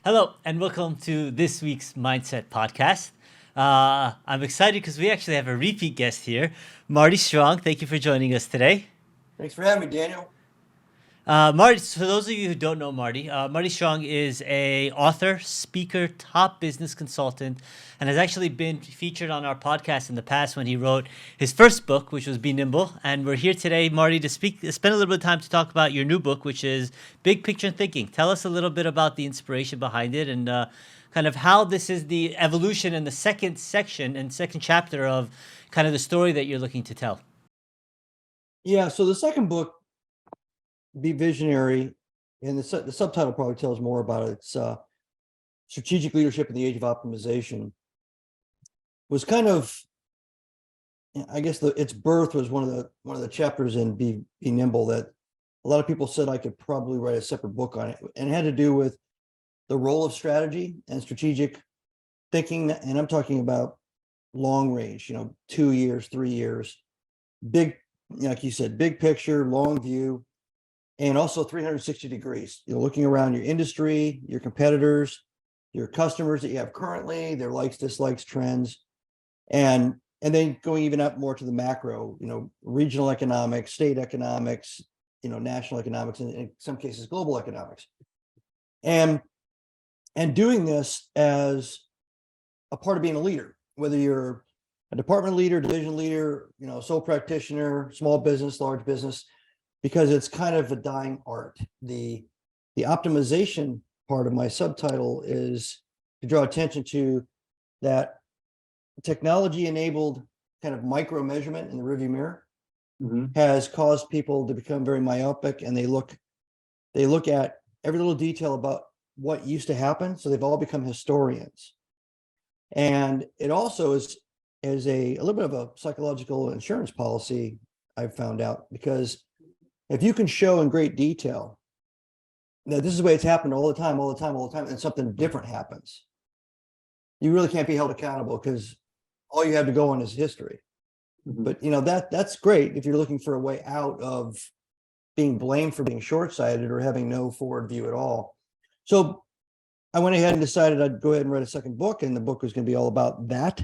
Hello, and welcome to this week's Mindset Podcast. I'm excited because we actually have a repeat guest here, Marty Strong. Thank you for joining us today. Thanks for having me, Daniel. Marty, for those of you who don't know Marty, Marty Strong is a author, speaker, top business consultant, and has actually been featured on our podcast in the past when he wrote his first book, which was Be Nimble. And we're here today, Marty, to spend a little bit of time to talk about your new book, which is Big Picture Thinking. Tell us a little bit about the inspiration behind it and kind of how this is the evolution in the second section and second chapter of kind of the story that you're looking to tell. Yeah, so the second book, Be Visionary, and the subtitle probably tells more about it. It's Strategic Leadership in the Age of Optimization. Was kind of, I guess, its birth was one of the chapters in Be Nimble that a lot of people said I could probably write a separate book on it, and it had to do with the role of strategy and strategic thinking, and I'm talking about long range, 2 years, 3 years, big, like you said, big picture, long view, and also 360 degrees, looking around your industry, your competitors, your customers that you have currently, their likes, dislikes, trends, and then going even up more to the macro, regional economics, state economics, national economics, and in some cases, global economics. And doing this as a part of being a leader, whether you're a department leader, division leader, sole practitioner, small business, large business, because it's kind of a dying art. The optimization part of my subtitle is to draw attention to that technology-enabled kind of micro measurement in the rearview mirror has caused people to become very myopic, and they look at every little detail about what used to happen. So they've all become historians. And it also is a little bit of a psychological insurance policy, I've found out, because if you can show in great detail that this is the way it's happened all the time, and something different happens, you really can't be held accountable because all you have to go on is history. But that's great if you're looking for a way out of being blamed for being short-sighted or having no forward view at all. So I went ahead and decided I'd go ahead and write a second book, and the book was going to be all about that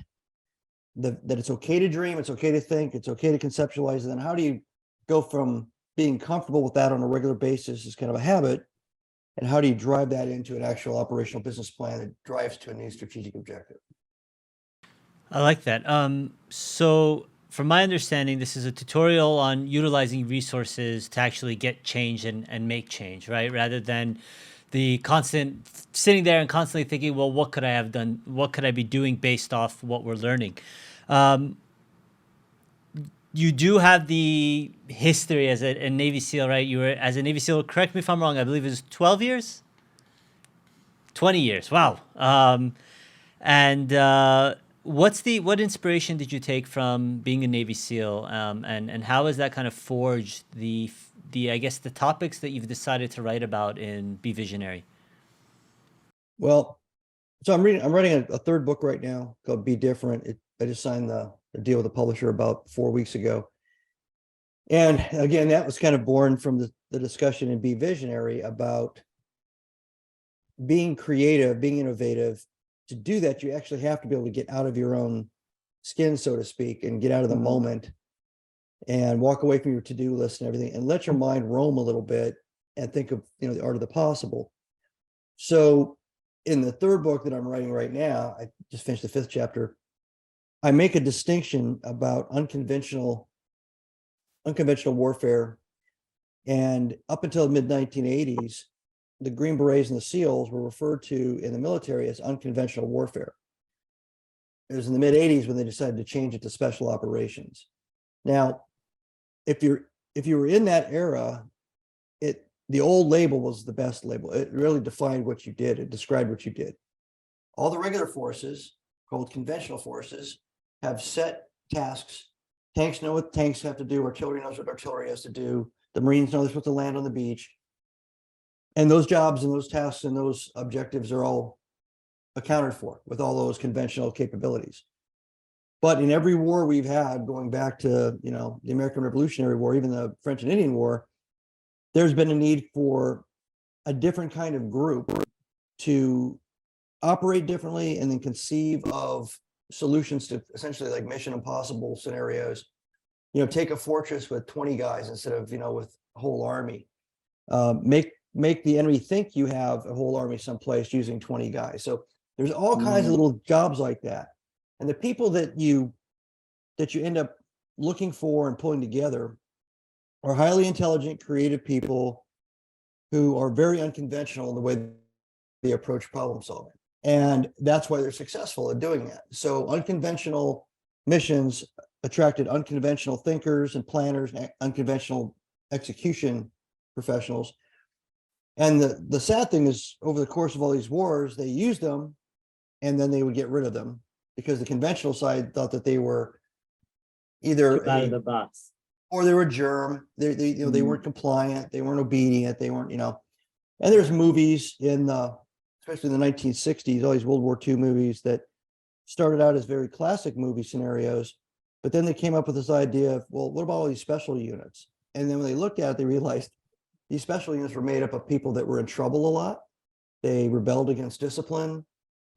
it's okay to dream, it's okay to think, it's okay to conceptualize, and then how do you go from being comfortable with that on a regular basis as kind of a habit, and how do you drive that into an actual operational business plan that drives to a new strategic objective? I like that. So from my understanding, this is a tutorial on utilizing resources to actually get change and make change, right? Rather than the constant sitting there and constantly thinking, well, what could I have done? What could I be doing based off what we're learning? You do have the history as a Navy SEAL, right? You were as a Navy SEAL, correct me if I'm wrong, I believe it was 12 years? 20 years. Wow. And what inspiration did you take from being a Navy SEAL, and how has that kind of forged the I guess the topics that you've decided to write about in Be Visionary? Well, so I'm writing a third book right now called Be Different. I just signed the deal with the publisher about 4 weeks ago. And again, that was kind of born from the discussion in Be Visionary about being creative, being innovative. To do that, you actually have to be able to get out of your own skin, so to speak, and get out of the moment and walk away from your to-do list and everything, and let your mind roam a little bit and think of the art of the possible. So in the third book that I'm writing right now, I just finished the 5th chapter, I make a distinction about unconventional warfare. And up until the mid-1980s, the Green Berets and the SEALs were referred to in the military as unconventional warfare. It was in the mid-80s when they decided to change it to special operations. Now, if you were in that era, the old label was the best label. It really defined what you did. It described what you did. All the regular forces, called conventional forces, have set tasks. Tanks know what tanks have to do. Artillery knows what artillery has to do. The Marines know they're supposed to land on the beach. And those jobs and those tasks and those objectives are all accounted for with all those conventional capabilities. But in every war we've had, going back to the American Revolutionary War, even the French and Indian War, there's been a need for a different kind of group to operate differently and then conceive of solutions to essentially like Mission Impossible scenarios. Take a fortress with 20 guys instead of, with a whole army. Make the enemy think you have a whole army someplace using 20 guys. So there's all kinds of little jobs like that. And the people that you end up looking for and pulling together are highly intelligent, creative people who are very unconventional in the way they approach problem solving. And that's why they're successful at doing that. So unconventional missions attracted unconventional thinkers and planners, and unconventional execution professionals. And the sad thing is, over the course of all these wars, they used them and then they would get rid of them because the conventional side thought that they were either out of the box, or they were a germ. They weren't compliant, they weren't obedient, they weren't, and there's movies especially in the 1960s, all these World War II movies that started out as very classic movie scenarios, but then they came up with this idea of, well, what about all these special units? And then when they looked at it, they realized these special units were made up of people that were in trouble a lot. They rebelled against discipline.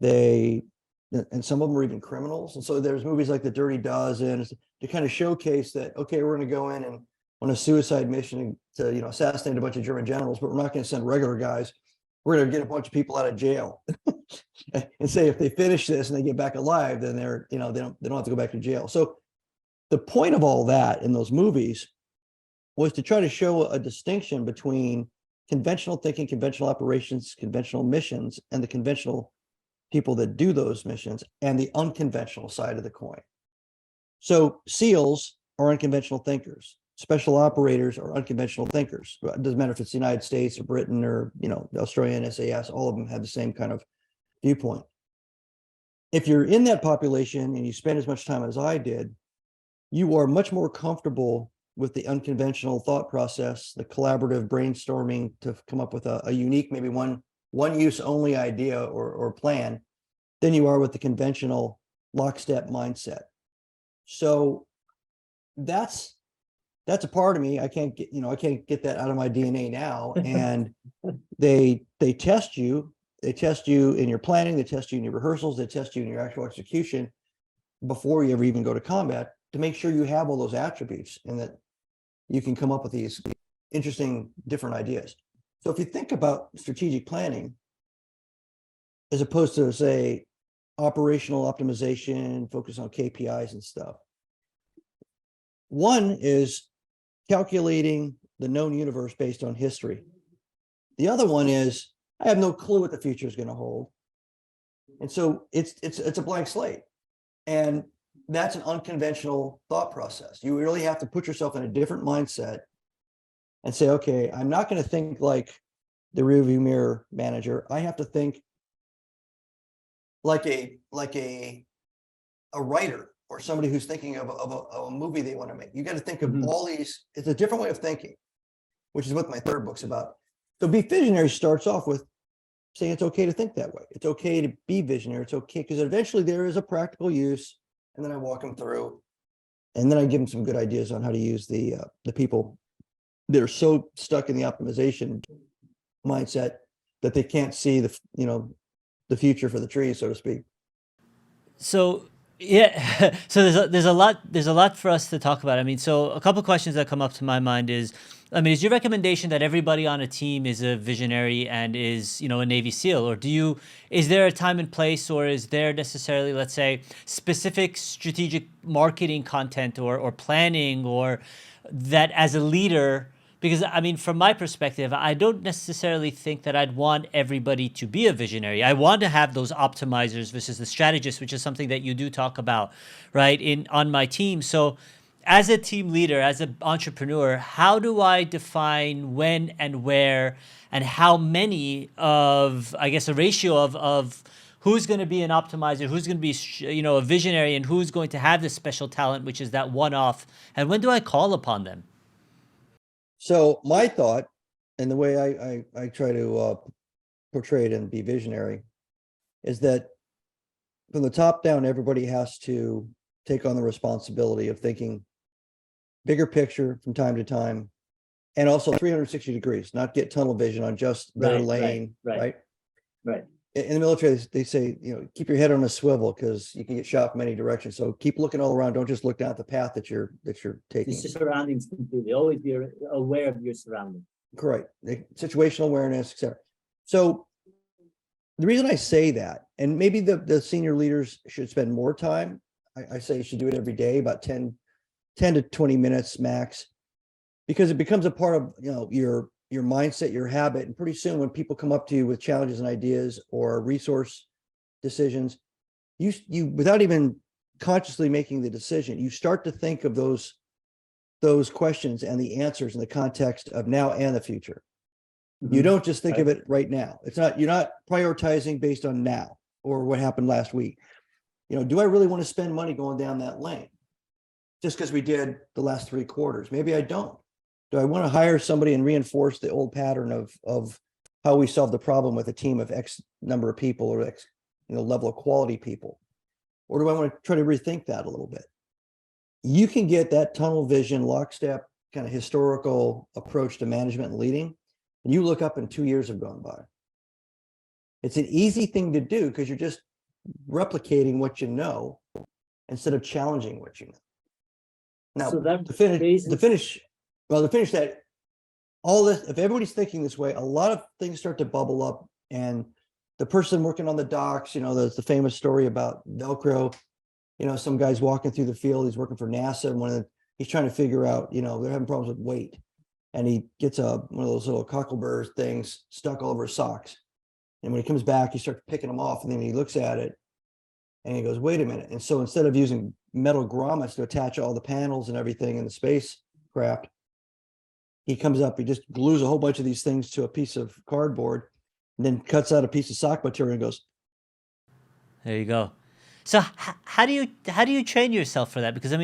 And some of them were even criminals. And so there's movies like The Dirty Dozen to kind of showcase that, okay, we're going to go in and on a suicide mission to, assassinate a bunch of German generals, but we're not going to send regular guys. We're going to get a bunch of people out of jail and say if they finish this and they get back alive, then they're, they don't have to go back to jail. So the point of all that in those movies was to try to show a distinction between conventional thinking, conventional operations, conventional missions, and the conventional people that do those missions, and the unconventional side of the coin. So SEALs are unconventional thinkers. Special operators are unconventional thinkers. It doesn't matter if it's the United States or Britain or, the Australian SAS, all of them have the same kind of viewpoint. If you're in that population and you spend as much time as I did, you are much more comfortable with the unconventional thought process, the collaborative brainstorming to come up with a unique, maybe one use only idea or plan than you are with the conventional lockstep mindset. So that's a part of me. I can't get that out of my DNA now. And they test you. They test you in your planning. They test you in your rehearsals. They test you in your actual execution before you ever even go to combat to make sure you have all those attributes and that you can come up with these interesting, different ideas. So if you think about strategic planning, as opposed to, say, operational optimization, focus on KPIs and stuff, one is calculating the known universe based on history. The other one is, I have no clue what the future is going to hold. And so it's a blank slate. And that's an unconventional thought process. You really have to put yourself in a different mindset and say, okay, I'm not going to think like the rearview mirror manager. I have to think like a writer or somebody who's thinking of a movie they want to make. You got to think of all these. It's a different way of thinking, which is what my third book's about. So Be Visionary starts off with saying it's okay to think that way. It's okay to be visionary. It's okay because eventually there is a practical use. And then I walk them through, and then I give them some good ideas on how to use the people that are so stuck in the optimization mindset that they can't see the future for the trees, so to speak. So yeah, so there's a lot for us to talk about. I mean, so a couple questions that come up to my mind is, I mean, is your recommendation that everybody on a team is a visionary and is, a Navy SEAL, or is there a time and place, or is there necessarily, let's say, specific strategic marketing content or planning, or that as a leader? Because, I mean, from my perspective, I don't necessarily think that I'd want everybody to be a visionary. I want to have those optimizers versus the strategists, which is something that you do talk about, right, on my team. So as a team leader, as an entrepreneur, how do I define when and where and how many of, I guess, a ratio of who's going to be an optimizer, who's going to be, a visionary, and who's going to have this special talent, which is that one-off, and when do I call upon them? So my thought, and the way I try to portray it and Be Visionary, is that from the top down, everybody has to take on the responsibility of thinking bigger picture from time to time, and also 360 degrees, not get tunnel vision on just their lane, right? Right. In the military, they say, keep your head on a swivel because you can get shot from any direction. So keep looking all around. Don't just look down at the path that you're taking. Just your surroundings completely. Always be aware of your surroundings. Correct. Situational awareness, etc. So the reason I say that, and maybe the senior leaders should spend more time. I say you should do it every day, about 10 to 20 minutes max, because it becomes a part of your mindset, your habit. And pretty soon when people come up to you with challenges and ideas or resource decisions, you without even consciously making the decision, you start to think of those questions and the answers in the context of now and the future. Mm-hmm. You don't just think of it right now. You're not prioritizing based on now or what happened last week. Do I really want to spend money going down that lane just because we did the last 3 quarters? Maybe I don't. Do I want to hire somebody and reinforce the old pattern of how we solve the problem with a team of X number of people or X level of quality people? Or do I want to try to rethink that a little bit? You can get that tunnel vision, lockstep kind of historical approach to management and leading, and you look up and 2 years have gone by. It's an easy thing to do because you're just replicating what you know instead of challenging what you know. Now, so to finish that, all this, if everybody's thinking this way, a lot of things start to bubble up. And the person working on the docks, there's the famous story about Velcro. Some guy's walking through the field. He's working for NASA, and he's trying to figure out, they're having problems with weight, and he gets one of those little cockleburr things stuck all over his socks. And when he comes back, he starts picking them off, and then he looks at it, and he goes, "Wait a minute!" And so instead of using metal grommets to attach all the panels and everything in the spacecraft, he comes up, he just glues a whole bunch of these things to a piece of cardboard, and then cuts out a piece of sock material and goes, "There you go." So how do you train yourself for that? Because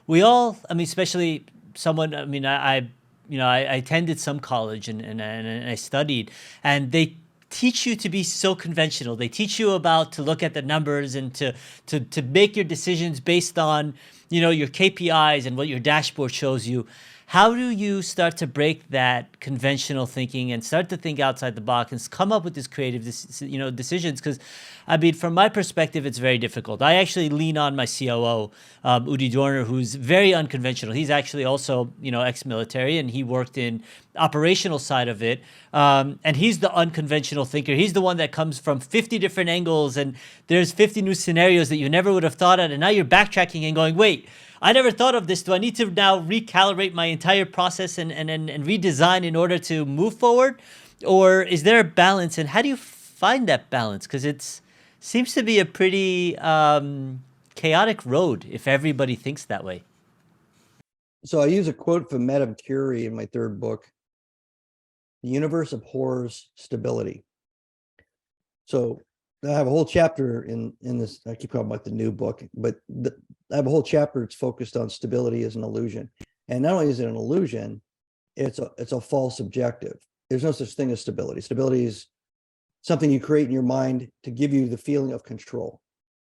we all, especially someone, I attended some college and I studied, and they teach you to be so conventional. They teach you to look at the numbers and to make your decisions based on, your KPIs and what your dashboard shows you. How do you start to break that conventional thinking and start to think outside the box and come up with these creative, decisions? Because, from my perspective, it's very difficult. I actually lean on my COO, Udi Dorner, who's very unconventional. He's actually also, ex-military, and he worked in operational side of it. And he's the unconventional thinker. He's the one that comes from 50 different angles, and there's 50 new scenarios that you never would have thought of. And now you're backtracking and going, wait, I never thought of this. Do I need to now recalibrate my entire process and redesign in order to move forward? Or is there a balance? And how do you find that balance? Because it seems to be a pretty chaotic road if everybody thinks that way. So I use a quote from Madame Curie in my 3rd book. The universe abhors stability. So I have a whole chapter in this. I keep calling it the new book, but I have a whole chapter that's focused on stability as an illusion. And not only is it an illusion, it's a false objective. There's no such thing as stability. Stability is something you create in your mind to give you the feeling of control.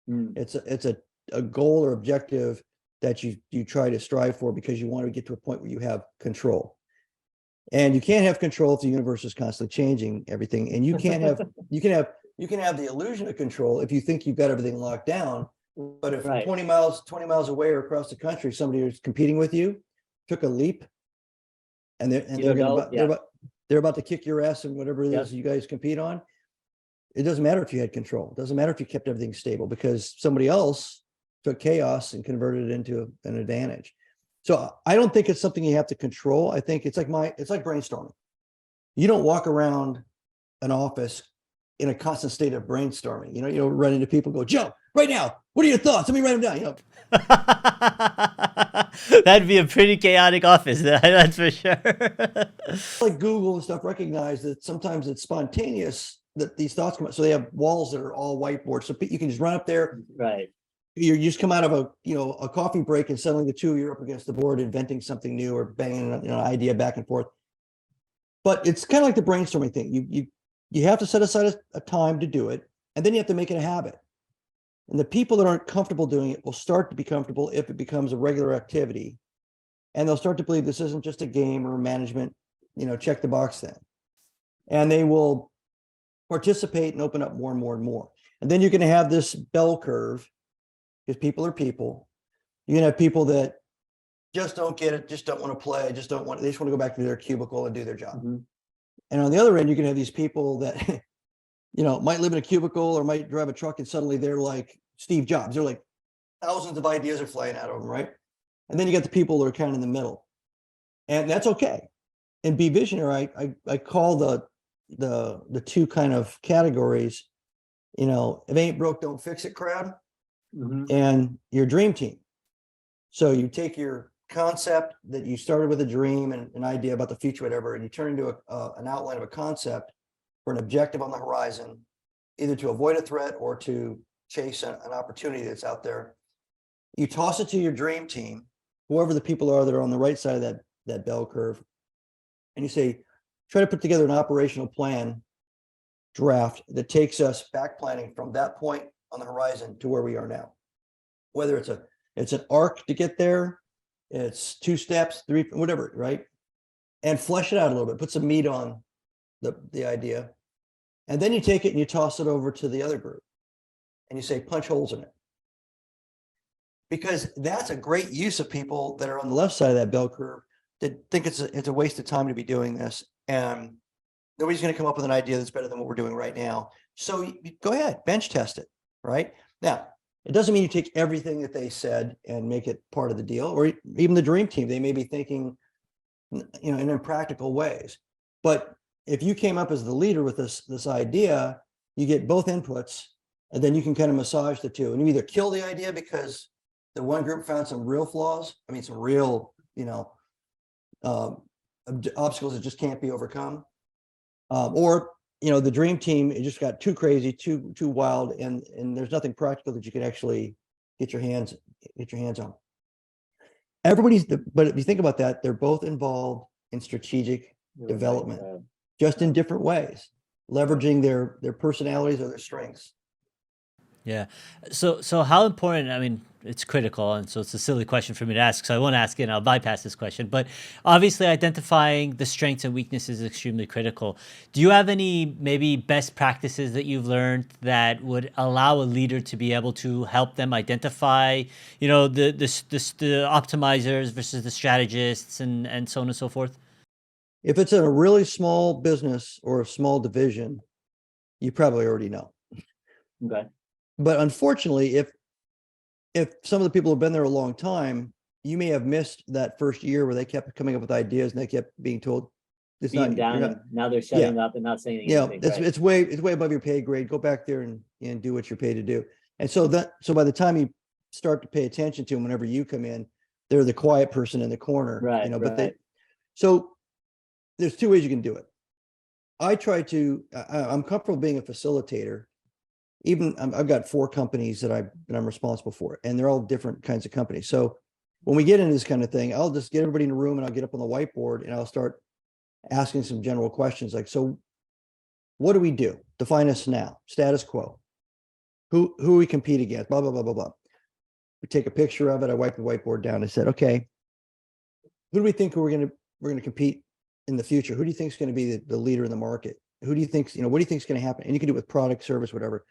It's a goal or objective that you try to strive for because you want to get to a point where you have control. And you can't have control if the universe is constantly changing everything. And you can have the illusion of control if you think you've got everything locked down. But if 20 miles away or across the country, somebody who's competing with you took a leap, and they're about to kick your ass in whatever it is you guys compete on, it doesn't matter if you had control. It doesn't matter if you kept everything stable because somebody else took chaos and converted it into an advantage. So I don't think it's something you have to control. I think it's like brainstorming. You don't walk around an office in a constant state of brainstorming. You don't run into people and go, "Joe, right now, what are your thoughts? Let me write them down." That'd be a pretty chaotic office, that's for sure. Like Google and stuff recognize that sometimes it's spontaneous that these thoughts come out. So they have walls that are all whiteboard. So you can just run up there. Right. You just come out of a coffee break and suddenly the two of you are up against the board inventing something new or banging an idea back and forth. But it's kind of like the brainstorming thing. You have to set aside a time to do it, and then you have to make it a habit. And the people that aren't comfortable doing it will start to be comfortable if it becomes a regular activity, and they'll start to believe this isn't just a game or a management, check the box thing. And they will participate and open up more and more and more. And then you're going to have this bell curve, because people are people. You're going to have people that just don't get it, just don't want to play, they just want to go back to their cubicle and do their job. And on the other end, you can have these people that, might live in a cubicle or might drive a truck, and suddenly they're like Steve Jobs. They're like, thousands of ideas are flying out of them, right? And then you got the people that are kind of in the middle, and that's okay. And be visionary. I call the two kind of categories, if it ain't broke, don't fix it crowd, and your dream team. So you take your concept that you started with a dream and an idea about the future, whatever, and you turn into an outline of a concept for an objective on the horizon, either to avoid a threat or to chase an opportunity that's out there. You toss it to your dream team, whoever the people are that are on the right side of that bell curve, and you say, try to put together an operational plan draft that takes us back planning from that point on the horizon to where we are now. Whether it's an arc to get there, it's 2 steps, 3, whatever, right? And flesh it out a little bit, put some meat on the idea. And then you take it and you toss it over to the other group and you say, punch holes in it. Because that's a great use of people that are on the left side of that bell curve that think it's a waste of time to be doing this. And nobody's going to come up with an idea that's better than what we're doing right now. So you go ahead, bench test it, right? Now, it doesn't mean you take everything that they said and make it part of the deal, or even the dream team. They may be thinking, in impractical ways. But if you came up as the leader with this idea, you get both inputs, and then you can kind of massage the two. And you either kill the idea because the one group found some real flaws, some real, obstacles that just can't be overcome, or the dream team, it just got too crazy, too wild, and there's nothing practical that you can actually get your hands on. But if you think about that, they're both involved in strategic development, just in different ways, leveraging their personalities or their strengths. Yeah. So how important, it's critical, and so it's a silly question for me to ask, so I won't ask it and I'll bypass this question, but obviously identifying the strengths and weaknesses is extremely critical. Do you have any maybe best practices that you've learned that would allow a leader to be able to help them identify, the optimizers versus the strategists and so on and so forth? If it's in a really small business or a small division, you probably already know. Okay. But unfortunately, if some of the people have been there a long time, you may have missed that first year where they kept coming up with ideas and they kept being told, "It's Being not down, not, and now they're shutting up and not saying anything. it's way above your pay grade. Go back there and do what you're paid to do." And so by the time you start to pay attention to them, whenever you come in, they're the quiet person in the corner, Right, But so there's 2 ways you can do it. I'm comfortable being a facilitator. Even I've got 4 companies that I'm responsible for, and they're all different kinds of companies. So when we get into this kind of thing, I'll just get everybody in a room and I'll get up on the whiteboard and I'll start asking some general questions like, so what do we do? Define us now, status quo. Who we compete against, blah, blah, blah, blah, blah. We take a picture of it. I wipe the whiteboard down. I said, okay, who do we think we're going to compete in the future? Who do you think is going to be the leader in the market? Who do you think, what do you think is going to happen? And you can do it with product, service, whatever.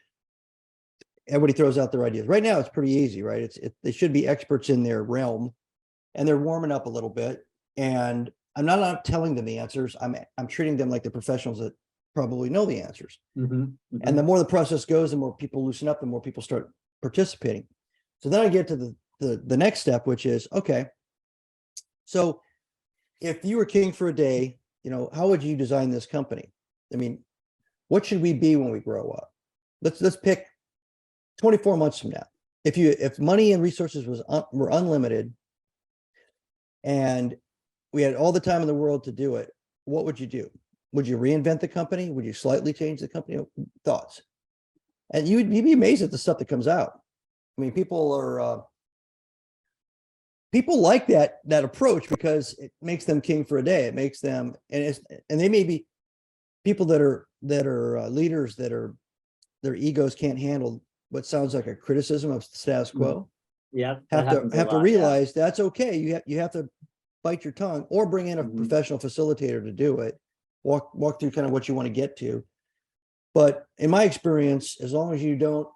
Everybody throws out their ideas. Right now, it's pretty easy, right? They should be experts in their realm, and they're warming up a little bit. And I'm not telling them the answers. I'm treating them like the professionals that probably know the answers. And the more the process goes, the more people loosen up, the more people start participating. So then I get to the next step, which is, okay, so if you were king for a day, how would you design this company? What should we be when we grow up? Let's pick 24 months from now. If money and resources were unlimited and we had all the time in the world to do it, what would you do? Would you reinvent the company? Would you slightly change the company? Thoughts? And you'd be amazed at the stuff that comes out. People like that approach because it makes them king for a day. It makes them, and they may be people that are leaders that their egos can't handle what sounds like a criticism of status quo. Yeah, have to realize that's okay. You have to bite your tongue or bring in a professional facilitator to do it. Walk through kind of what you want to get to. But in my experience, as long as you don't,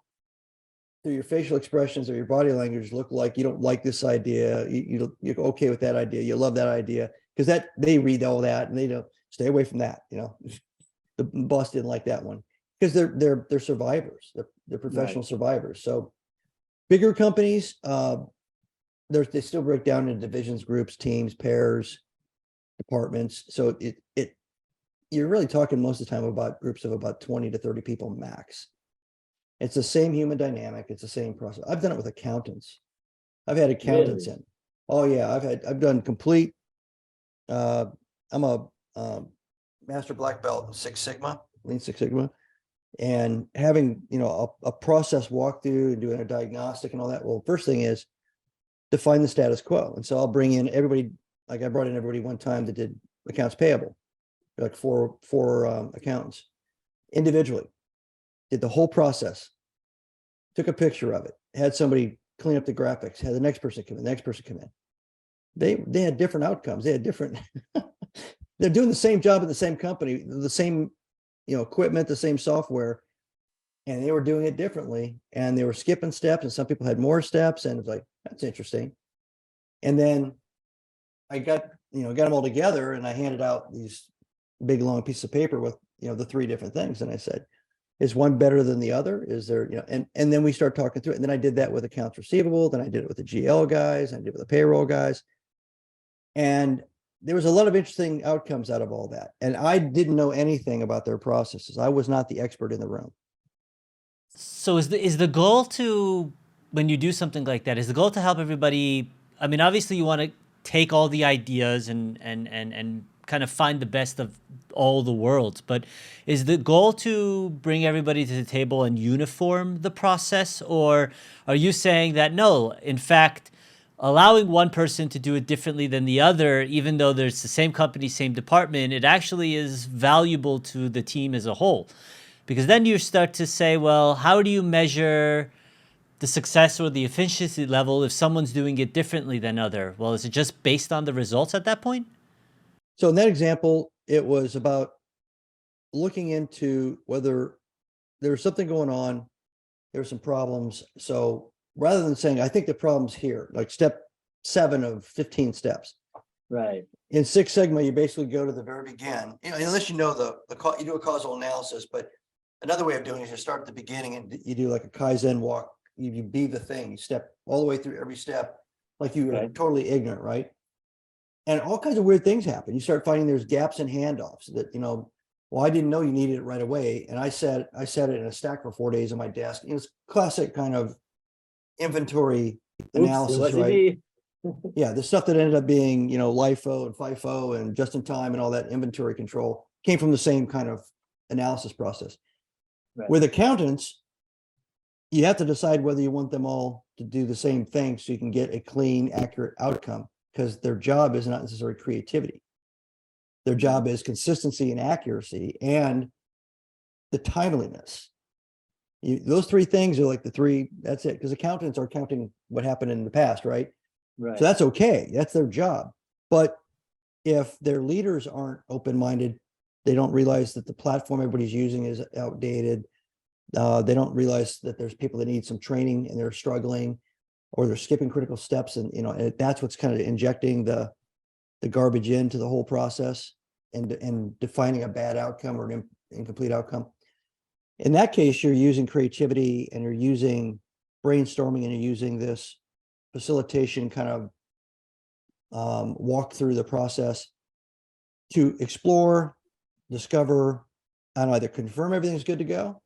through your facial expressions or your body language, look like you don't like this idea, you're okay with that idea, you love that idea, because that they read all that and they don't stay away from that. The boss didn't like that one because they're survivors, they're professional survivors. So bigger companies, they still break down into divisions, groups, teams, pairs, departments. So you're really talking most of the time about groups of about 20 to 30 people max. It's the same human dynamic. It's the same process. I've done it with accountants. I've had accountants in. Oh yeah, I've done complete. I'm a master black belt in Six Sigma, Lean Six Sigma, and having a process walkthrough and doing a diagnostic and all that. Well, first thing is define the status quo, and so I'll bring in everybody. Like I brought in everybody one time that did accounts payable, like four accountants individually. Did the whole process, took a picture of it, had somebody clean up the graphics, had the next person come in, the next person come in. They had different outcomes. They had different, they're doing the same job at the same company, the same, equipment, the same software, and they were doing it differently. And they were skipping steps, and some people had more steps, and it's like, that's interesting. And then I got them all together, and I handed out these big long pieces of paper with, the three different things. And I said, is one better than the other? Is there, and then we start talking through it. And then I did that with accounts receivable. Then I did it with the GL guys. I did it with the payroll guys. And there was a lot of interesting outcomes out of all that. And I didn't know anything about their processes. I was not the expert in the room. So is the goal to, when you do something like that, is the goal to help everybody? I mean, obviously you want to take all the ideas and kind of find the best of all the worlds, but is the goal to bring everybody to the table and uniform the process? Or are you saying that no, in fact, allowing one person to do it differently than the other, even though there's the same company, same department, it actually is valuable to the team as a whole? Because then you start to say, well, how do you measure the success or the efficiency level if someone's doing it differently than other? Well, is it just based on the results at that point? So in that example, it was about looking into whether there was something going on, there's some problems. So rather than saying, I think the problem's here, like step 7 of 15 steps. Right. In Six Sigma, you basically go to the very beginning, unless you know you do a causal analysis, but another way of doing it is you start at the beginning and you do like a Kaizen walk. You be the thing, you step all the way through every step, like you are totally ignorant, right? And all kinds of weird things happen. You start finding there's gaps in handoffs that, well, I didn't know you needed it right away. And I set it in a stack for 4 days on my desk. It's classic kind of inventory analysis, right? Yeah, the stuff that ended up being, LIFO and FIFO and just in time and all that inventory control came from the same kind of analysis process. Right. With accountants, you have to decide whether you want them all to do the same thing so you can get a clean, accurate outcome, because their job is not necessarily creativity. Their job is consistency and accuracy and the timeliness. Those three things are like the three, that's it. Because accountants are counting what happened in the past, right? Right. So that's okay. That's their job. But if their leaders aren't open-minded, they don't realize that the platform everybody's using is outdated. They don't realize that there's people that need some training and they're struggling, or they're skipping critical steps. And, that's what's kind of injecting the garbage into the whole process and defining a bad outcome or an incomplete outcome. In that case, you're using creativity and you're using brainstorming and you're using this facilitation kind of walk through the process to explore, discover, and either confirm everything's good to go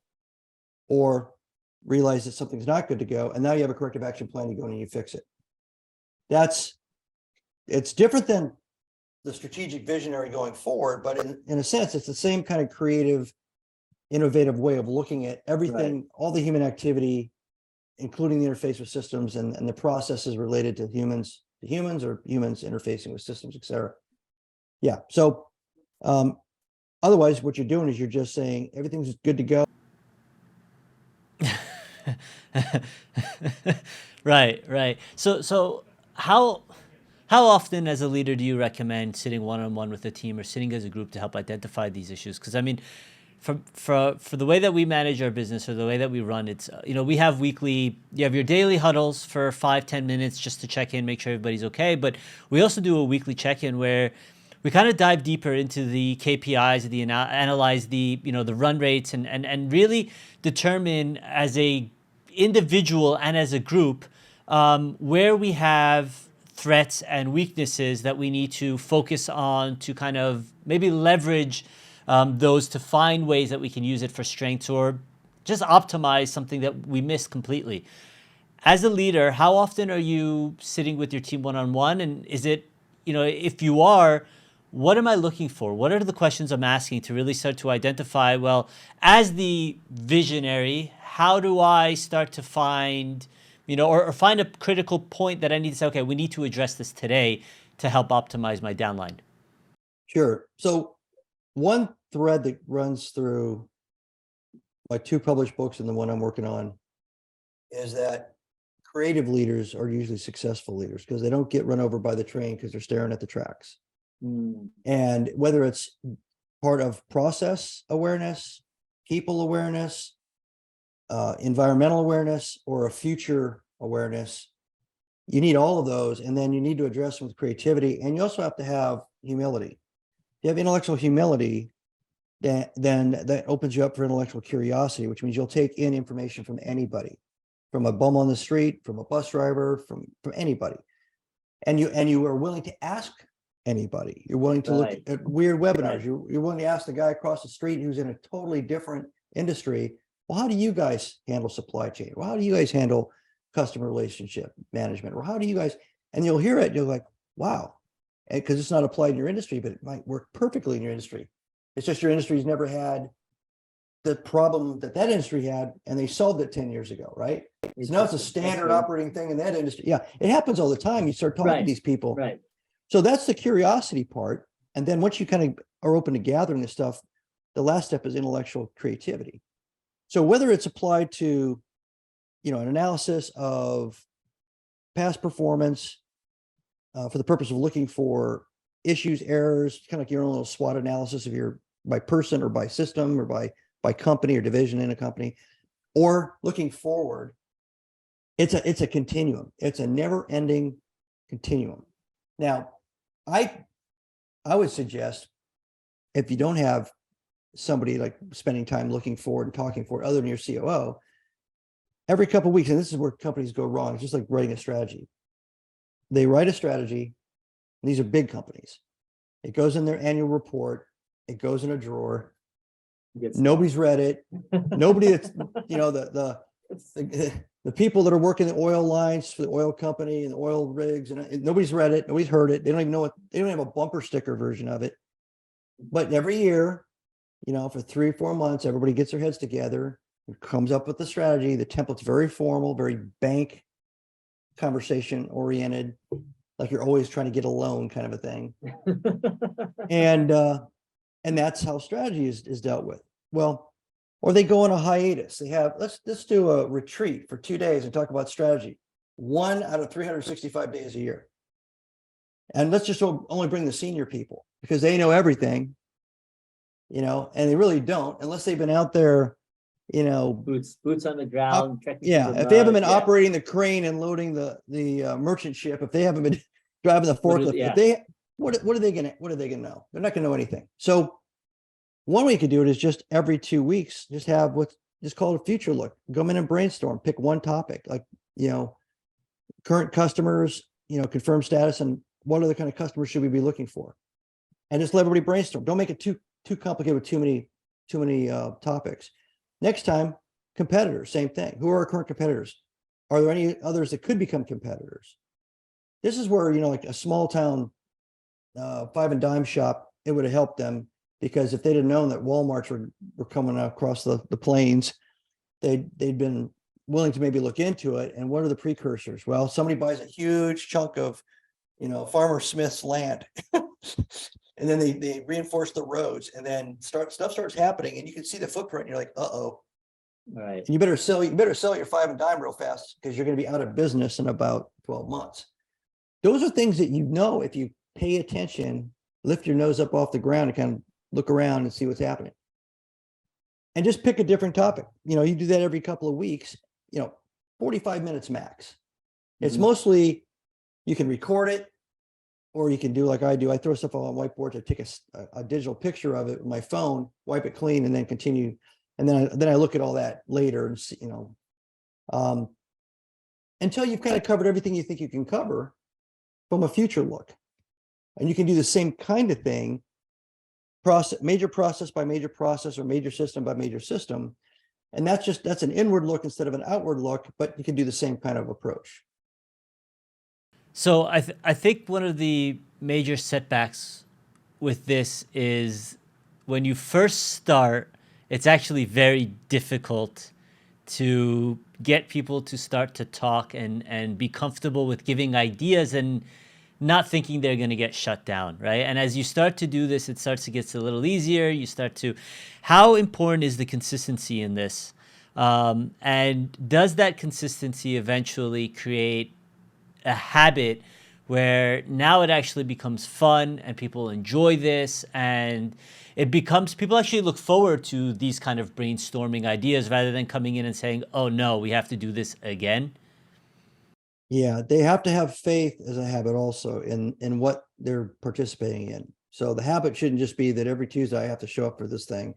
or realize that something's not good to go. And now you have a corrective action plan, you go in and you fix it. It's different than the strategic visionary going forward, but in a sense, it's the same kind of creative, innovative way of looking at everything, right. All the human activity, including the interface with systems and the processes related to humans or humans interfacing with systems, et cetera. Yeah. So otherwise, what you're doing is you're just saying everything's good to go. Right. So how often as a leader do you recommend sitting one-on-one with a team or sitting as a group to help identify these issues? Because I mean, for the way that we manage our business or the way that we run, it's we have you have your daily huddles for 5-10 minutes just to check in, make sure everybody's okay. But we also do a weekly check-in where we kind of dive deeper into the KPIs, analyze the run rates, and really determine as a individual and as a group where we have threats and weaknesses that we need to focus on to kind of maybe leverage those to find ways that we can use it for strengths or just optimize something that we missed completely. As a leader, how often are you sitting with your team one-on-one? And is it, if you are, what am I looking for? What are the questions I'm asking to really start to identify, well, as the visionary, how do I start to find, or find a critical point that I need to say, okay, we need to address this today to help optimize my downline? Sure. So one thread that runs through my 2 published books and the one I'm working on is that creative leaders are usually successful leaders because they don't get run over by the train because they're staring at the tracks. And whether it's part of process awareness, people awareness, environmental awareness, or a future awareness, you need all of those. And then you need to address them with creativity. And you also have to have humility. If you have intellectual humility, then that opens you up for intellectual curiosity, which means you'll take in information from anybody, from a bum on the street, from a bus driver, from anybody. And you are willing to ask anybody. You're willing to look at weird webinars. You're willing to ask the guy across the street who's in a totally different industry, well, how do you guys handle supply chain? Well, how do you guys handle customer relationship management? Or how do you guys, and you'll hear it, you're like, wow, because it's not applied in your industry, but it might work perfectly in your industry. It's just your industry's never had the problem that industry had, and they solved it 10 years ago, right? So now it's a standard operating thing in that industry. Yeah, it happens all the time. You start talking to these people. Right. So that's the curiosity part. And then once you kind of are open to gathering this stuff, the last step is intellectual creativity. So whether it's applied to, an analysis of past performance for the purpose of looking for issues, errors, kind of like your own little SWOT analysis of your by person or by system or by company or division in a company, or looking forward, it's a continuum. It's a never-ending continuum. Now, I would suggest if you don't have somebody like spending time looking forward and talking forward other than your COO, every couple of weeks, and this is where companies go wrong, it's just like writing a strategy. They write a strategy, and these are big companies. It goes in their annual report, it goes in a drawer. Nobody's read it. Nobody that's, the people that are working the oil lines for the oil company and the oil rigs, and nobody's read it, nobody's heard it. They don't even know they don't have a bumper sticker version of it. But every year, for 3 or 4 months, everybody gets their heads together, comes up with the strategy. The template's very formal, very bank conversation oriented, like you're always trying to get a loan kind of a thing. And that's how strategy is dealt with. Well, or they go on a hiatus. They have, let's do a retreat for 2 days and talk about strategy. 1 out of 365 days a year. And let's just only bring the senior people because they know everything, and they really don't unless they've been out there, boots on the ground. If they haven't been operating the crane and loading the merchant ship, if they haven't been driving the forklift, what are they gonna know? They're not gonna know anything. So one way you could do it is just every 2 weeks, just have what's just called a future look. Go in and brainstorm, pick one topic, like, current customers, confirm status, and what other kind of customers should we be looking for? And just let everybody brainstorm. Don't make it too complicated with too many topics. Next time, competitors, same thing. Who are our current competitors? Are there any others that could become competitors? This is where, like a small town 5 and dime shop, it would have helped them, because if they'd have known that Walmarts were coming across the plains, they'd been willing to maybe look into it. And what are the precursors? Well, somebody buys a huge chunk of, Farmer Smith's land. And then they reinforce the roads, and then stuff starts happening, and you can see the footprint. And you're like, uh-oh. Right. And you better sell your 5 and dime real fast, because you're going to be out of business in about 12 months. Those are things that if you pay attention, lift your nose up off the ground and kind of look around and see what's happening. and just pick a different topic. You do that every couple of weeks, 45 minutes max. It's mostly, you can record it, or you can do like I do. I throw stuff on whiteboards. I take a digital picture of it with my phone, wipe it clean, and then continue. And then I look at all that later and see, until you've kind of covered everything you think you can cover from a future look. And you can do the same kind of thing, major process by major process, or major system by major system. And that's an inward look instead of an outward look, but you can do the same kind of approach. So I think one of the major setbacks with this is when you first start, it's actually very difficult to get people to start to talk and be comfortable with giving ideas and not thinking they're going to get shut down, right? And as you start to do this, it starts to get a little easier. How important is the consistency in this? And does that consistency eventually create a habit where now it actually becomes fun and people enjoy this, and people actually look forward to these kind of brainstorming ideas rather than coming in and saying, oh no, we have to do this again? Yeah, they have to have faith as a habit also in what they're participating in. So the habit shouldn't just be that every Tuesday I have to show up for this thing.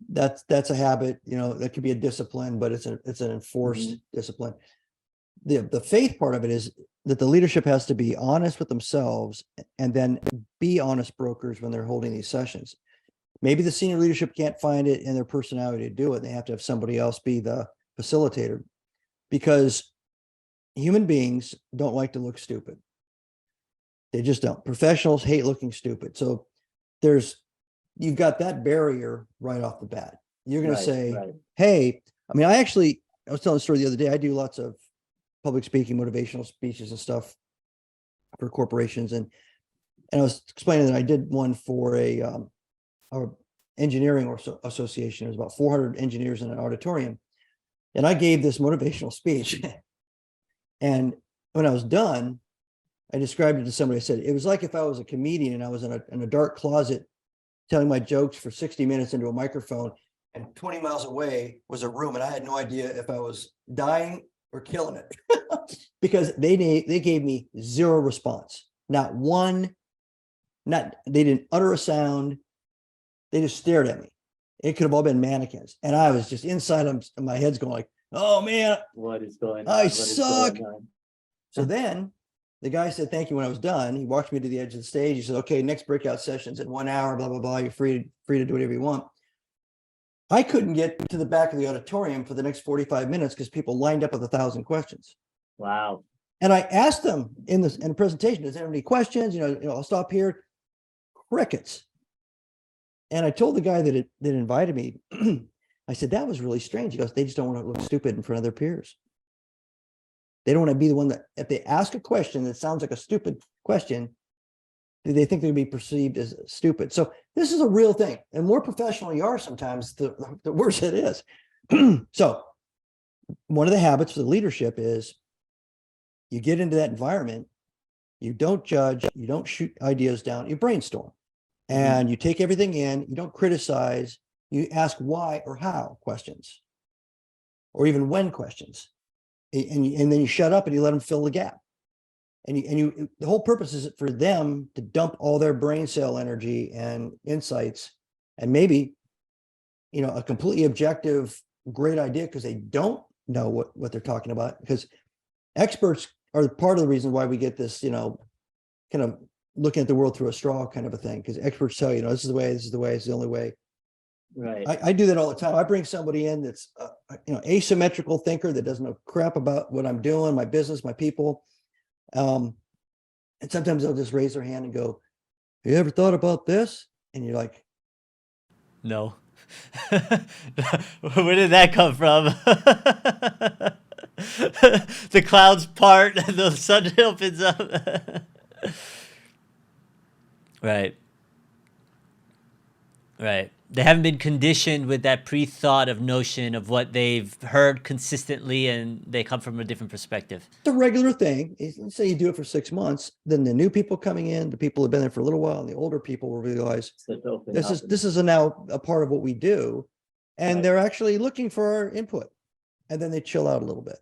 That's a habit, that could be a discipline, but it's an enforced discipline. The faith part of it is that the leadership has to be honest with themselves and then be honest brokers when they're holding these sessions. Maybe the senior leadership can't find it in their personality to do it. They have to have somebody else be the facilitator, because human beings don't like to look stupid. They just don't. Professionals hate looking stupid. So you've got that barrier right off the bat. You're going to say, hey, I was telling a story the other day. I do lots of public speaking, motivational speeches and stuff for corporations. And I was explaining that I did one for our engineering association. There's about 400 engineers in an auditorium. And I gave this motivational speech. And when I was done, I described it to somebody. I said, it was like if I was a comedian and I was in a dark closet telling my jokes for 60 minutes into a microphone, and 20 miles away was a room, and I had no idea if I was dying or killing it. Because they gave me zero response. Not one, they didn't utter a sound. They just stared at me. It could have all been mannequins. And I was just inside of my head's going like, oh man, what is going on? I suck. So then the guy said, thank you when I was done. He walked me to the edge of the stage. He said, okay, next breakout session's in 1 hour, blah, blah, blah. You're free to do whatever you want. I couldn't get to the back of the auditorium for the next 45 minutes because people lined up with 1,000 questions. Wow. And I asked them in the presentation, does anyone have any questions? I'll stop here. Crickets. And I told the guy that invited me, I said, that was really strange. He goes, they just don't want to look stupid in front of their peers. They don't want to be the one that, if they ask a question that sounds like a stupid question, they think they'll be perceived as stupid. So this is a real thing. And the more professional you are, sometimes the worse it is. So one of the habits of the leadership is you get into that environment, you don't judge, you don't shoot ideas down, you brainstorm. And you take everything in, you don't criticize, you ask why or how questions, or even when questions. And then you shut up and you let them fill the gap. And the whole purpose is for them to dump all their brain cell energy and insights, and maybe, a completely objective, great idea, because they don't know what they're talking about. Because experts are part of the reason why we get this, kind of looking at the world through a straw kind of a thing. Because experts tell you, this is the way, this is the way, it's the only way. Right. I do that all the time. I bring somebody in that's, asymmetrical thinker that doesn't know crap about what I'm doing, my business, my people. And sometimes they'll just raise their hand and go, have you ever thought about this? And you're like, no. Where did that come from? The clouds part and the sun opens up. Right. They haven't been conditioned with that pre-thought of notion of what they've heard consistently, and they come from a different perspective. It's a regular thing. Let's say you do it for 6 months, then the new people coming in, the people who've been there for a little while, and the older people will realize this is now a part of what we do. and Right. they're actually looking for our input, and then they chill out a little bit.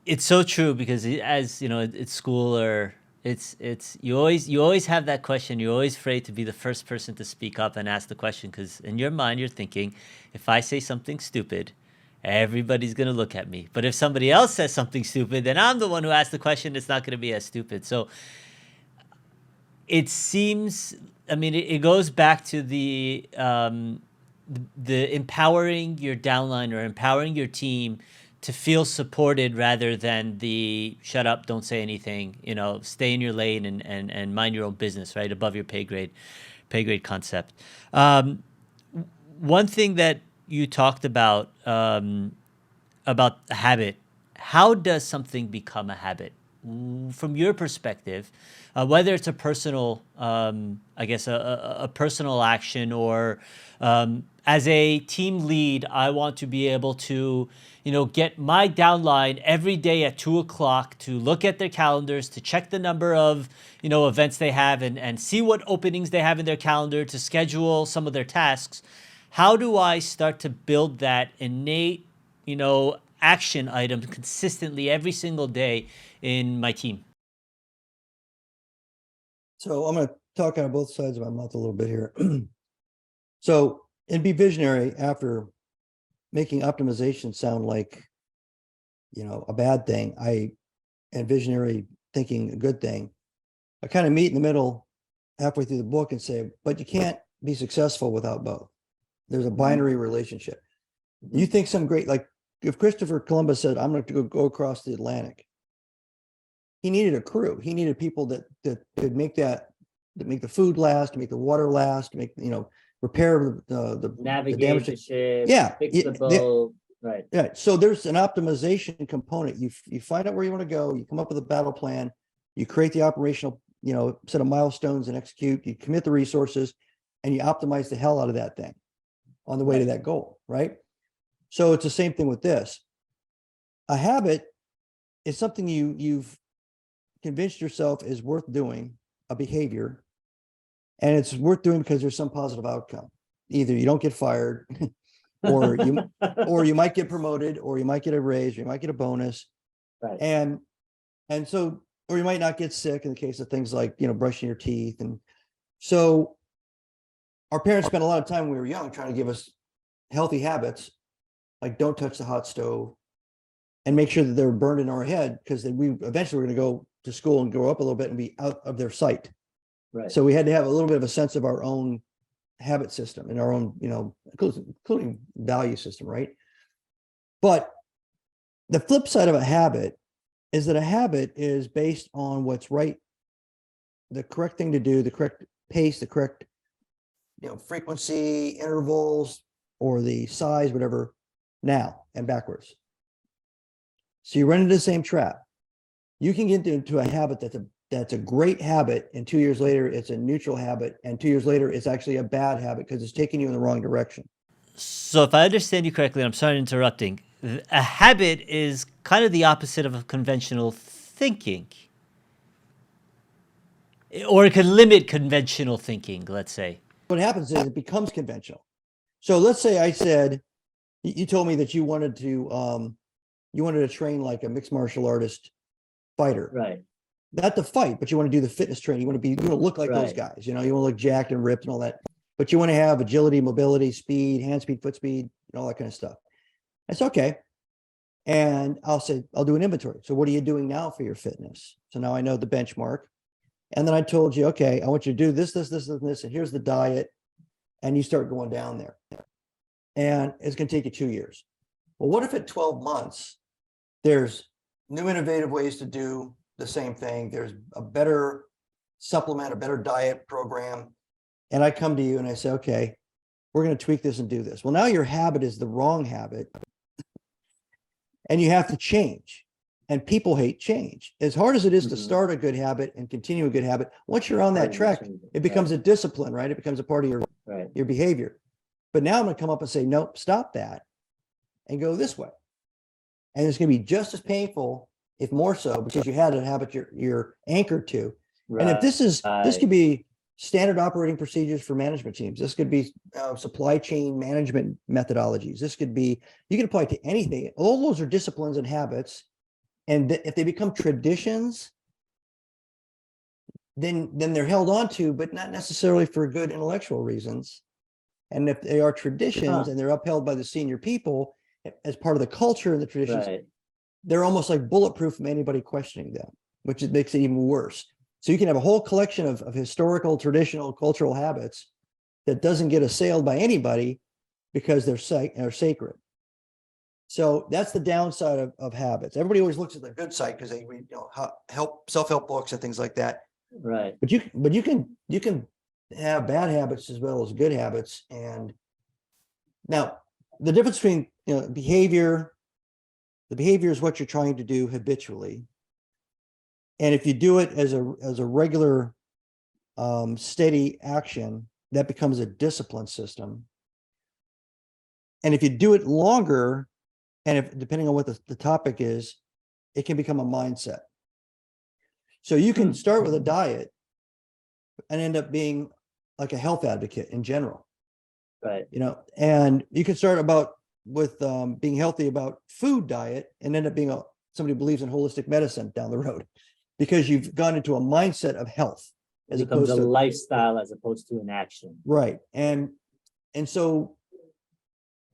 It's so true because as you know, at school or it's you always have that question. You're always afraid to be the first person to speak up and ask the question because in your mind you're thinking, if I say something stupid, everybody's gonna look at me. But if somebody else says something stupid, then I'm the one who asked the question. It's not gonna be as stupid. So it seems, I mean, it goes back to the empowering your downline or empowering your team to feel supported rather than the shut up, don't say anything, you know, stay in your lane and mind your own business, right? Above your pay grade concept. One thing that you talked about a habit. How does something become a habit? From your perspective, whether it's a personal, I guess, a personal action or as a team lead, I want to be able to, you know, get my downline every day at 2 o'clock to look at their calendars, to check the number of, you know, events they have and see what openings they have in their calendar to schedule some of their tasks. How do I start to build that innate, you know, action item consistently every single day in my team? So I'm going to talk on both sides of my mouth a little bit here. So, and be visionary after making optimization sound like, you know, a bad thing. And visionary thinking a good thing. I kind of meet in the middle halfway through the book and say, but you can't be successful without both. There's a binary relationship. You think some great, like if Christopher Columbus said, I'm going to go across the Atlantic, he needed a crew. He needed people that could make that make the food last, to make the water last, to make, you know, repair the Navigate damage. the ship, Yeah, fix the boat. Right. Yeah. So there's an optimization component. You find out where you want to go. You come up with a battle plan. You create the operational, you know, set of milestones and execute. You commit the resources, and you optimize the hell out of that thing on the way to that goal. Right. So it's the same thing with this. A habit is something you've convinced yourself is worth doing, a behavior, and it's worth doing because there's some positive outcome. Either you don't get fired, or you might get promoted, or you might get a raise, or you might get a bonus, Right. and so, or you might not get sick in the case of things like, you know, brushing your teeth. And so our parents spent a lot of time when we were young trying to give us healthy habits, like don't touch the hot stove, and make sure that they're burned in our head, because we eventually were going to go to school and grow up a little bit and be out of their sight. Right. So we had to have a little bit of a sense of our own habit system and our own, you know, including value system, right? But the flip side of a habit is that a habit is based on what's right, the correct thing to do, the correct pace, the correct, you know, frequency, intervals, or the size, whatever, now and backwards. So you run into the same trap. You can get into a habit that's a great habit, and 2 years later it's a neutral habit, and 2 years later it's actually a bad habit because it's taking you in the wrong direction. So if I understand you correctly, and I'm sorry interrupting, a habit is kind of the opposite of a conventional thinking. Or it could limit conventional thinking, let's say. What happens is it becomes conventional. So let's say I said, you told me that you wanted to train like a mixed martial artist fighter. Right. Not to fight, but you want to do the fitness training. You want to look like those guys, you know, you want to look jacked and ripped and all that, but you want to have agility, mobility, speed, hand speed, foot speed, and all that kind of stuff. That's okay. And I'll say, I'll do an inventory. So what are you doing now for your fitness? So now I know the benchmark. And then I told you, okay, I want you to do this, and here's the diet. And you start going down there. And it's going to take you 2 years. Well, what if at 12 months, there's new innovative ways to do the same thing? There's a better supplement, a better diet program. And I come to you and I say, okay, we're going to tweak this and do this. Well, now your habit is the wrong habit. And you have to change. And people hate change. As hard as it is to start a good habit and continue a good habit, once you're on that track, it becomes a discipline, right? It becomes a part of your behavior. But now I'm going to come up and say, nope, stop that and go this way. And it's going to be just as painful, if more so, because you had a habit you're anchored to. And if this Right. could be standard operating procedures for management teams. This could be supply chain management methodologies. This could be, you can apply it to anything. All those are disciplines and habits. And if they become traditions, then they're held on to, but not necessarily for good intellectual reasons. And if they are traditions and they're upheld by the senior people as part of the culture and the traditions, Right. they're almost like bulletproof from anybody questioning them, which makes it even worse. So you can have a whole collection of historical, traditional, cultural habits that doesn't get assailed by anybody because they're sacred. So that's the downside of habits. Everybody always looks at the good side because they read, self-help books and things like that. Right. But you can have bad habits as well as good habits. And now the difference between behavior, the behavior is what you're trying to do habitually. And if you do it as a regular steady action, that becomes a discipline system. And if you do it longer, and if depending on what the topic is, it can become a mindset. So you can start with a diet and end up being like a health advocate in general. Right. And you can start with being healthy about food diet and end up being somebody who believes in holistic medicine down the road, because you've gone into a mindset of health It becomes a lifestyle as opposed to an action. Right. And so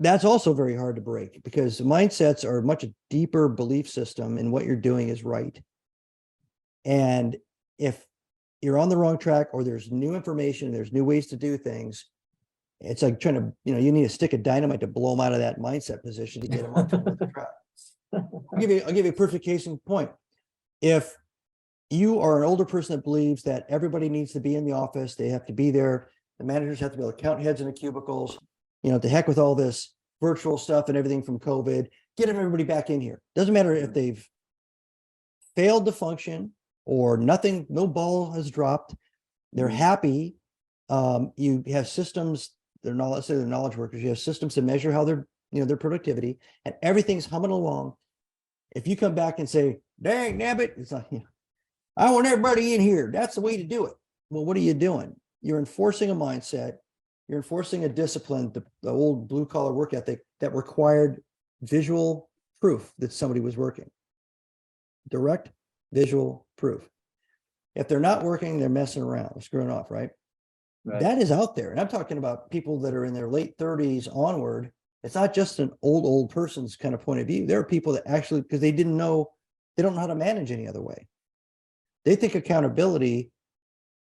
that's also very hard to break, because mindsets are a much deeper belief system and what you're doing is right. And if you're on the wrong track, or there's new information, there's new ways to do things, it's like trying to, you need a stick of dynamite to blow them out of that mindset position to get them off the track. I'll give you a perfect case in point. If you are an older person that believes that everybody needs to be in the office, they have to be there, the managers have to be able to count heads in the cubicles, to heck with all this virtual stuff and everything from COVID, get everybody back in here. Doesn't matter if they've failed to function or nothing, no ball has dropped, they're happy. You have systems, let's say they're knowledge workers, you have systems to measure how their productivity, and everything's humming along. If you come back and say, dang nabbit, it's like, I want everybody in here, that's the way to do it. Well, what are you doing? You're enforcing a mindset, you're enforcing a discipline, the old blue collar work ethic that required visual proof that somebody was working. Direct visual proof. If they're not working, they're messing around, they're screwing off, right? That is out there. And I'm talking about people that are in their late 30s onward. It's not just an old person's kind of point of view. There are people that actually, because they don't know how to manage any other way. They think accountability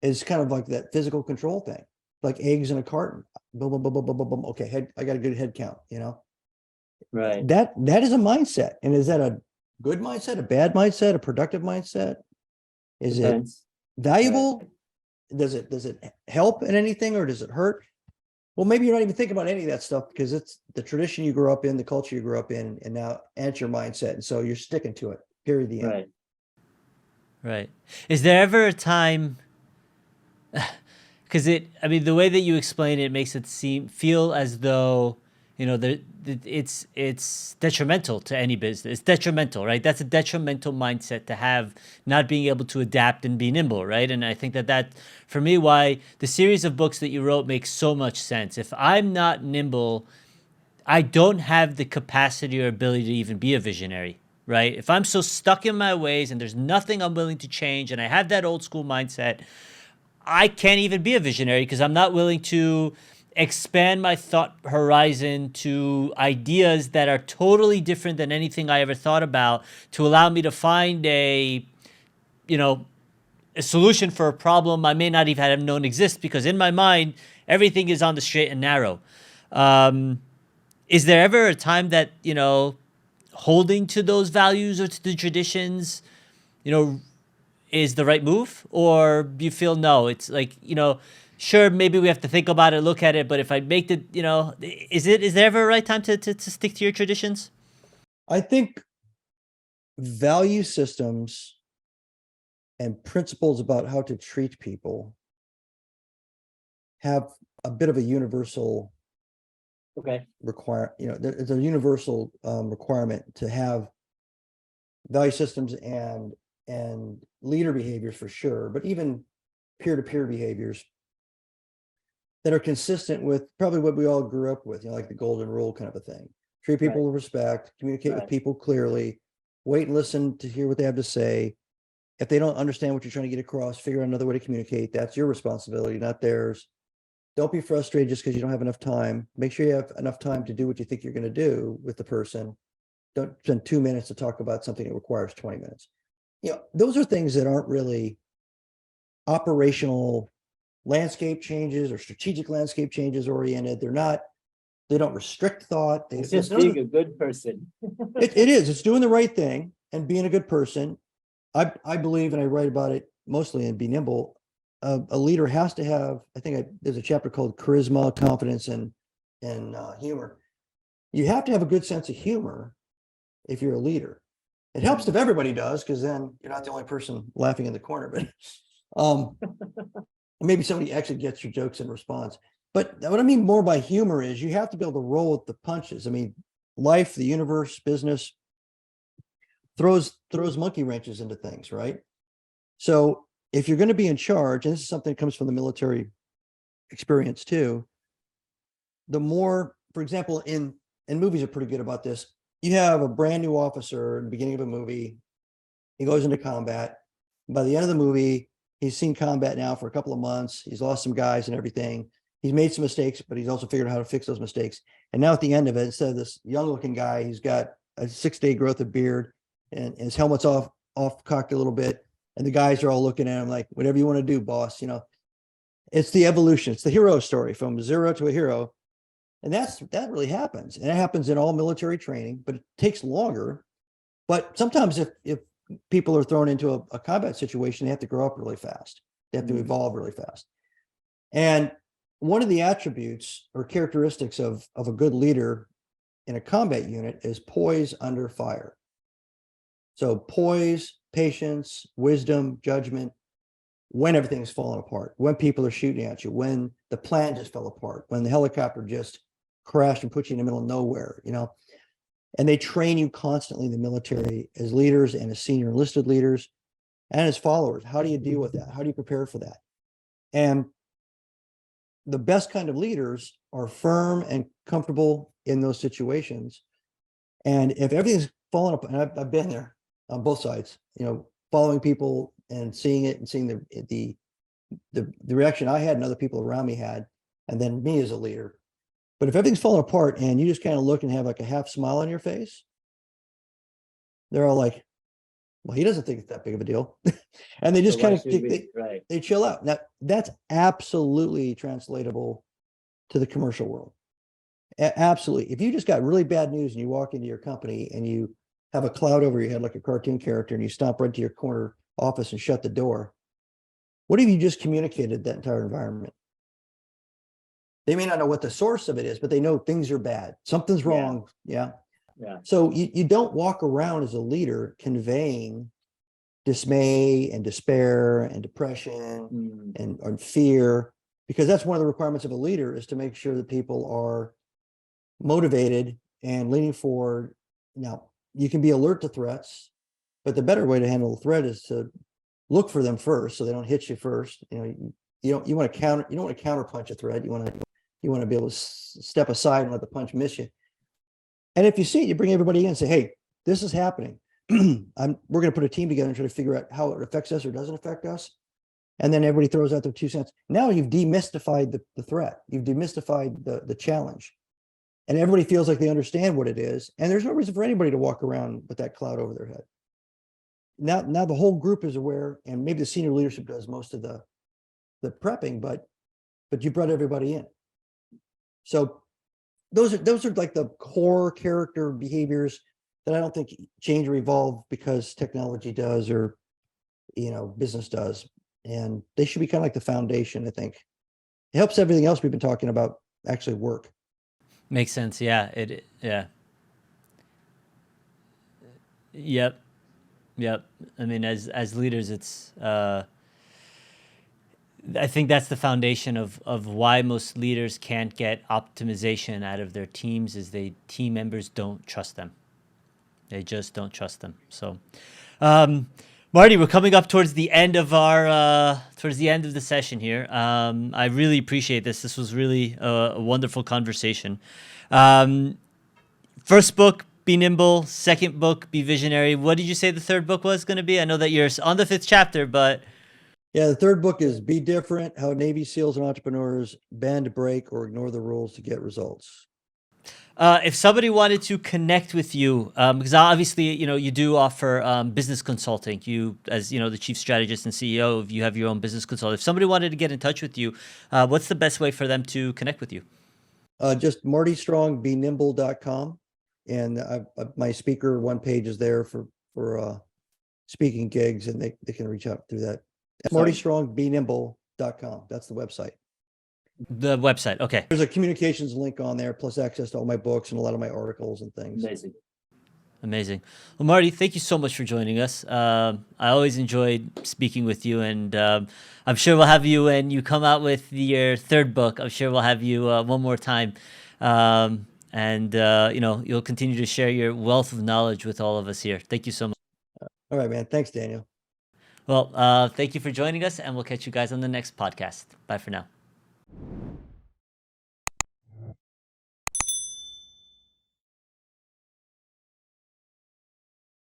is kind of like that physical control thing, like eggs in a carton. Boom, boom, boom, boom, boom, boom, boom. Okay, I got a good head count, Right. That is a mindset. And is that a good mindset, a bad mindset, a productive mindset? Is Depends. it valuable? Right. Does it help in anything, or does it hurt? Well, maybe you're not even thinking about any of that stuff because it's the tradition you grew up in, the culture you grew up in, and now it's your mindset. And so you're sticking to it, period, the end. Right. Is there ever a time, because the way that you explain it makes it feel as though, it's detrimental to any business. It's detrimental, right? That's a detrimental mindset to have, not being able to adapt and be nimble, right? And I think that for me, why the series of books that you wrote makes so much sense. If I'm not nimble, I don't have the capacity or ability to even be a visionary, right? If I'm so stuck in my ways and there's nothing I'm willing to change, and I have that old school mindset, I can't even be a visionary because I'm not willing to expand my thought horizon to ideas that are totally different than anything I ever thought about, to allow me to find a solution for a problem I may not even have known exists, because in my mind, everything is on the straight and narrow. Is there ever a time that, holding to those values or to the traditions, is the right move? Or do you feel, no, it's like, sure, maybe we have to think about it, look at it, but if I make the, is there ever a right time to stick to your traditions? I think value systems and principles about how to treat people have a bit of a universal it's a universal requirement to have value systems and and leader behaviors for sure, but even peer-to-peer behaviors that are consistent with probably what we all grew up with, like the golden rule kind of a thing. Treat people with respect, communicate with people clearly, wait and listen to hear what they have to say. If they don't understand what you're trying to get across, figure out another way to communicate. That's your responsibility, not theirs. Don't be frustrated just because you don't have enough time. Make sure you have enough time to do what you think you're going to do with the person. Don't spend 2 minutes to talk about something that requires 20 minutes. Those are things that aren't really operational landscape changes or strategic landscape changes oriented. They don't restrict thought. It's just being a good person. It is. It's doing the right thing and being a good person. I believe, and I write about it mostly in Be Nimble, a leader has to have, there's a chapter called Charisma, Confidence, and Humor. You have to have a good sense of humor if you're a leader. It helps if everybody does, because then you're not the only person laughing in the corner. But maybe somebody actually gets your jokes and responds. But what I mean more by humor is you have to be able to roll with the punches. I mean, life, the universe, business throws monkey wrenches into things, right? So if you're going to be in charge, and this is something that comes from the military experience too, the more, for example, and movies are pretty good about this. You have a brand new officer in the beginning of a movie. He goes into combat. By the end of the movie, he's seen combat now for a couple of months. He's lost some guys and everything. He's made some mistakes, but he's also figured out how to fix those mistakes. And now at the end of it, instead of this young looking guy, he's got a 6-day growth of beard and his helmet's off cocked a little bit. And the guys are all looking at him like, whatever you want to do, boss. It's the evolution. It's the hero story from zero to a hero. And that really happens. And it happens in all military training, but it takes longer. But sometimes if people are thrown into a combat situation, they have to grow up really fast. They have to evolve really fast. And one of the attributes or characteristics of a good leader in a combat unit is poise under fire. So poise, patience, wisdom, judgment, when everything's falling apart, when people are shooting at you, when the plan just fell apart, when the helicopter just crashed and put you in the middle of nowhere, and they train you constantly in the military as leaders and as senior enlisted leaders and as followers. How do you deal with that? How do you prepare for that? And the best kind of leaders are firm and comfortable in those situations. And if everything's falling apart, and I've been there on both sides, following people and seeing it and seeing the reaction I had and other people around me had, and then me as a leader. But if everything's falling apart and you just kind of look and have like a half smile on your face, they're all like, well, he doesn't think it's that big of a deal. And they just kind of, they chill out. Now, that's absolutely translatable to the commercial world. Absolutely. If you just got really bad news and you walk into your company and you have a cloud over your head like a cartoon character and you stomp right to your corner office and shut the door, what have you just communicated that entire environment? They may not know what the source of it is, but they know things are bad. Something's wrong. Yeah. So you don't walk around as a leader conveying dismay and despair and depression and fear, because that's one of the requirements of a leader, is to make sure that people are motivated and leaning forward. Now, you can be alert to threats, but the better way to handle a threat is to look for them first, so they don't hit you first. You don't want to counterpunch a threat. You want to be able to step aside and let the punch miss you. And if you see it, you bring everybody in and say, hey, this is happening. We're going to put a team together and try to figure out how it affects us or doesn't affect us. And then everybody throws out their 2 cents. Now you've demystified the threat. You've demystified the challenge. And everybody feels like they understand what it is. And there's no reason for anybody to walk around with that cloud over their head. Now the whole group is aware, and maybe the senior leadership does most of the prepping, but you brought everybody in. So those are like the core character behaviors that I don't think change or evolve because technology does or business does. And they should be kind of like the foundation, I think. It helps everything else we've been talking about actually work. Makes sense. Yeah. Yep. I mean, as leaders, it's I think that's the foundation of why most leaders can't get optimization out of their teams, is team members don't trust them. They just don't trust them. So, Marty, we're coming up towards the end of the session here. I really appreciate this. This was really a wonderful conversation. First book, Be Nimble. Second book, Be Visionary. What did you say the third book was going to be? I know that you're on the 5th chapter, but Yeah, the third book is Be Different: How Navy SEALs and Entrepreneurs Bend, Break, or Ignore the Rules to Get Results. if somebody wanted to connect with you, because obviously, you do offer business consulting. You, as the chief strategist and CEO, you have your own business consulting. If somebody wanted to get in touch with you, what's the best way for them to connect with you? Just Marty Strong, BeNimble.com. And my speaker one page is there for speaking gigs, and they can reach out through that. Marty Strong, BeNimble.com. That's the website. The website. Okay. There's a communications link on there, plus access to all my books and a lot of my articles and things. Amazing. Well, Marty, thank you so much for joining us. I always enjoyed speaking with you, and I'm sure we'll have you when you come out with your third book. I'm sure we'll have you one more time. And you'll continue to share your wealth of knowledge with all of us here. Thank you so much. All right, man. Thanks, Daniel. Well, thank you for joining us, and we'll catch you guys on the next podcast. Bye for now.